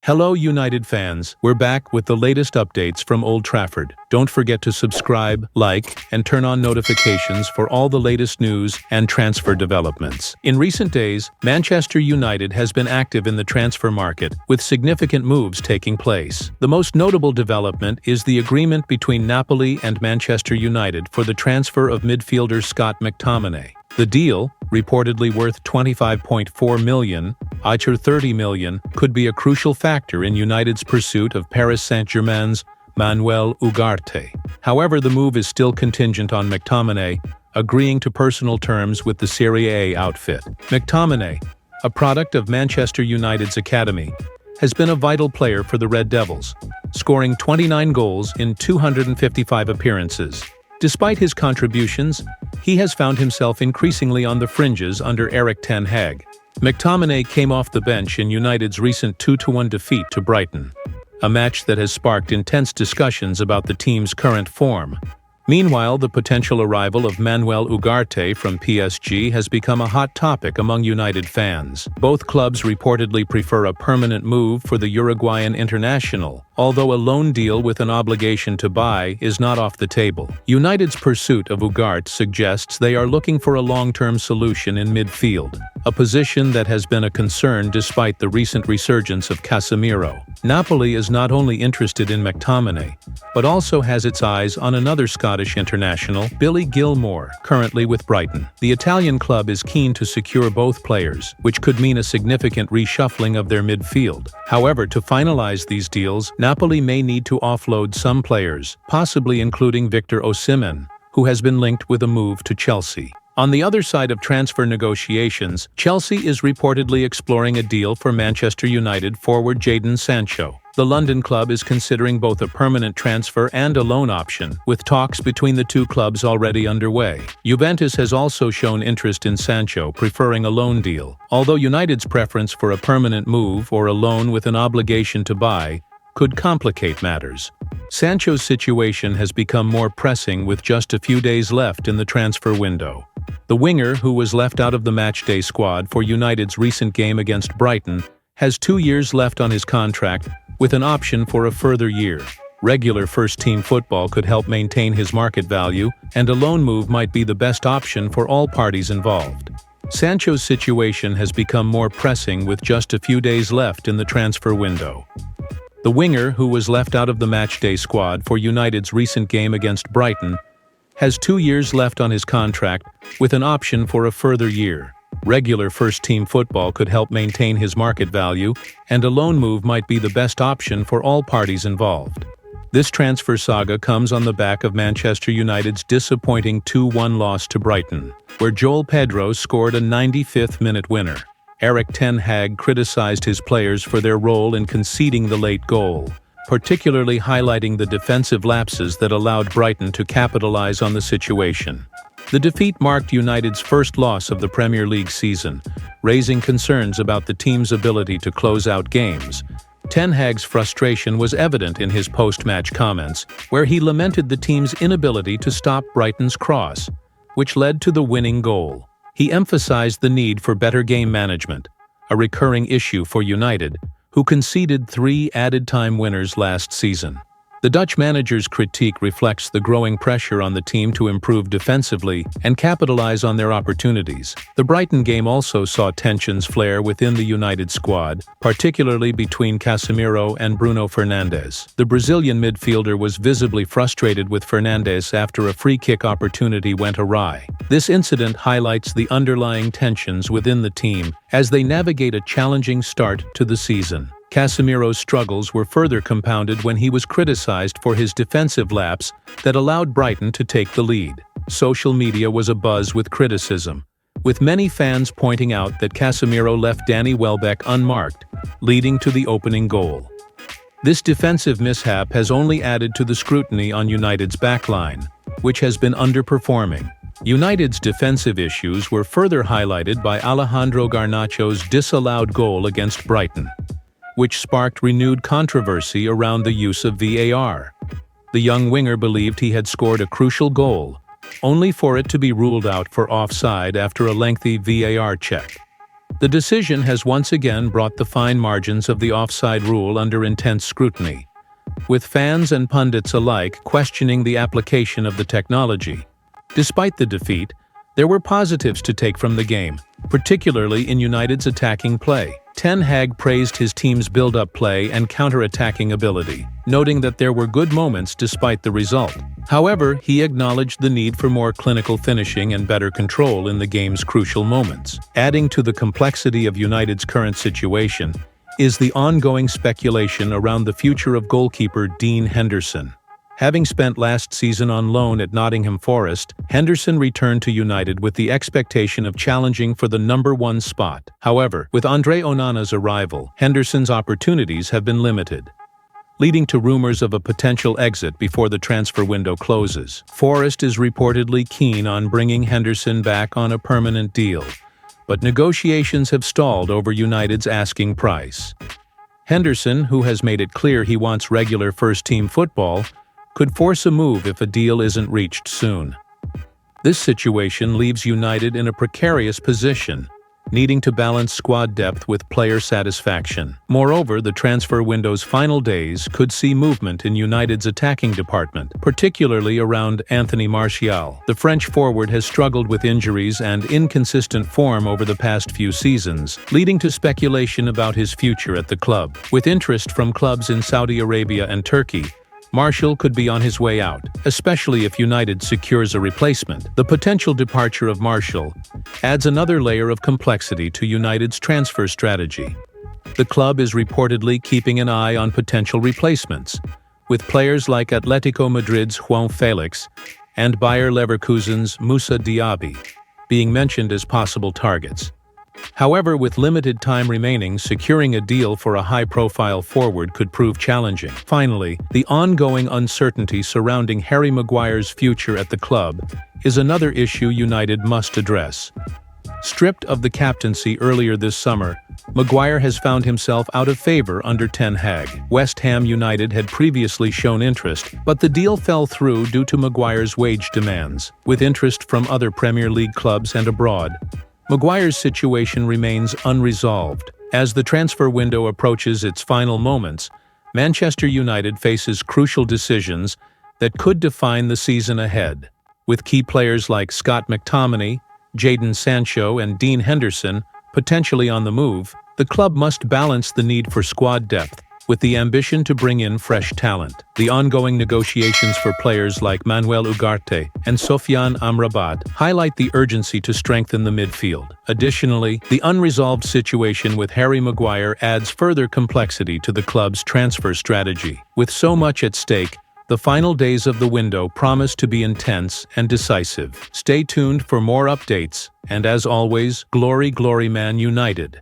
Hello United fans, we're back with the latest updates from Old Trafford. Don't forget to subscribe, like, and turn on notifications for all the latest news and transfer developments. In recent days, Manchester United has been active in the transfer market, with significant moves taking place. The most notable development is the agreement between Napoli and Manchester United for the transfer of midfielder Mctominay. The deal, reportedly worth $25.4 million, or 30 million, could be a crucial factor in United's pursuit of Paris Saint-Germain's Manuel Ugarte. However, the move is still contingent on Mctominay agreeing to personal terms with the Serie A outfit. Mctominay, a product of Manchester United's academy, has been a vital player for the Red Devils, scoring 29 goals in 255 appearances. Despite his contributions, he has found himself increasingly on the fringes under Erik Ten Hag. Mctominay came off the bench in United's recent 2-1 defeat to Brighton, a match that has sparked intense discussions about the team's current form. Meanwhile, the potential arrival of Manuel Ugarte from PSG has become a hot topic among United fans. Both clubs reportedly prefer a permanent move for the Uruguayan international, although a loan deal with an obligation to buy is not off the table. United's pursuit of Ugarte suggests they are looking for a long-term solution in midfield, a position that has been a concern despite the recent resurgence of Casemiro. Napoli is not only interested in Mctominay, but also has its eyes on another Scottish international, Billy Gilmour, currently with Brighton. The Italian club is keen to secure both players, which could mean a significant reshuffling of their midfield. However, to finalize these deals, Napoli may need to offload some players, possibly including Victor Osimhen, who has been linked with a move to Chelsea. On the other side of transfer negotiations, Chelsea is reportedly exploring a deal for Manchester United forward Jaden Sancho. The London club is considering both a permanent transfer and a loan option, with talks between the two clubs already underway. Juventus has also shown interest in Sancho, preferring a loan deal, although United's preference for a permanent move or a loan with an obligation to buy could complicate matters. Sancho's situation has become more pressing with just a few days left in the transfer window. The winger, who was left out of the matchday squad for United's recent game against Brighton, has 2 years left on his contract, with an option for a further year. Regular first-team football could help maintain his market value, and a loan move might be the best option for all parties involved. Sancho's situation has become more pressing with just a few days left in the transfer window. The winger, who was left out of the matchday squad for United's recent game against Brighton, has 2 years left on his contract, with an option for a further year. Regular first-team football could help maintain his market value, and a loan move might be the best option for all parties involved. This transfer saga comes on the back of Manchester United's disappointing 2-1 loss to Brighton, where Joel Pedro scored a 95th-minute winner. Erik Ten Hag criticized his players for their role in conceding the late goal, particularly highlighting the defensive lapses that allowed Brighton to capitalize on the situation. The defeat marked United's first loss of the Premier League season, raising concerns about the team's ability to close out games. Ten Hag's frustration was evident in his post-match comments, where he lamented the team's inability to stop Brighton's cross, which led to the winning goal. He emphasized the need for better game management, a recurring issue for United, who conceded 3 added-time winners last season. The Dutch manager's critique reflects the growing pressure on the team to improve defensively and capitalize on their opportunities. The Brighton game also saw tensions flare within the United squad, particularly between Casemiro and Bruno Fernandes. The Brazilian midfielder was visibly frustrated with Fernandes after a free-kick opportunity went awry. This incident highlights the underlying tensions within the team as they navigate a challenging start to the season. Casemiro's struggles were further compounded when he was criticized for his defensive lapse that allowed Brighton to take the lead. Social media was abuzz with criticism, with many fans pointing out that Casemiro left Danny Welbeck unmarked, leading to the opening goal. This defensive mishap has only added to the scrutiny on United's backline, which has been underperforming. United's defensive issues were further highlighted by Alejandro Garnacho's disallowed goal against Brighton, which sparked renewed controversy around the use of VAR. The young winger believed he had scored a crucial goal, only for it to be ruled out for offside after a lengthy VAR check. The decision has once again brought the fine margins of the offside rule under intense scrutiny, with fans and pundits alike questioning the application of the technology. Despite the defeat, there were positives to take from the game, particularly in United's attacking play. Ten Hag praised his team's build-up play and counter-attacking ability, noting that there were good moments despite the result. However, he acknowledged the need for more clinical finishing and better control in the game's crucial moments. Adding to the complexity of United's current situation is the ongoing speculation around the future of goalkeeper Dean Henderson. Having spent last season on loan at Nottingham Forest, Henderson returned to United with the expectation of challenging for the #1 spot. However, with Andre Onana's arrival, Henderson's opportunities have been limited, leading to rumors of a potential exit before the transfer window closes. Forest is reportedly keen on bringing Henderson back on a permanent deal, but negotiations have stalled over United's asking price. Henderson, who has made it clear he wants regular first-team football, could force a move if a deal isn't reached soon. This situation leaves United in a precarious position, needing to balance squad depth with player satisfaction. Moreover, the transfer window's final days could see movement in United's attacking department, particularly around Anthony Martial. The French forward has struggled with injuries and inconsistent form over the past few seasons, leading to speculation about his future at the club. With interest from clubs in Saudi Arabia and Turkey, Martial could be on his way out, especially if United secures a replacement. The potential departure of Martial adds another layer of complexity to United's transfer strategy. The club is reportedly keeping an eye on potential replacements, with players like Atletico Madrid's João Felix and Bayer Leverkusen's Moussa Diaby being mentioned as possible targets. However, with limited time remaining, securing a deal for a high-profile forward could prove challenging. Finally, the ongoing uncertainty surrounding Harry Maguire's future at the club is another issue United must address. Stripped of the captaincy earlier this summer, Maguire has found himself out of favor under Ten Hag. West Ham United had previously shown interest, but the deal fell through due to Maguire's wage demands. With interest from other Premier League clubs and abroad, Maguire's situation remains unresolved. As the transfer window approaches its final moments, Manchester United faces crucial decisions that could define the season ahead. With key players like Mctominay, Jaden Sancho, and Dean Henderson potentially on the move, the club must balance the need for squad depth with the ambition to bring in fresh talent. The ongoing negotiations for players like Manuel Ugarte and Sofyan Amrabat highlight the urgency to strengthen the midfield. Additionally, the unresolved situation with Harry Maguire adds further complexity to the club's transfer strategy. With so much at stake, the final days of the window promise to be intense and decisive. Stay tuned for more updates, and as always, glory, glory, Man United.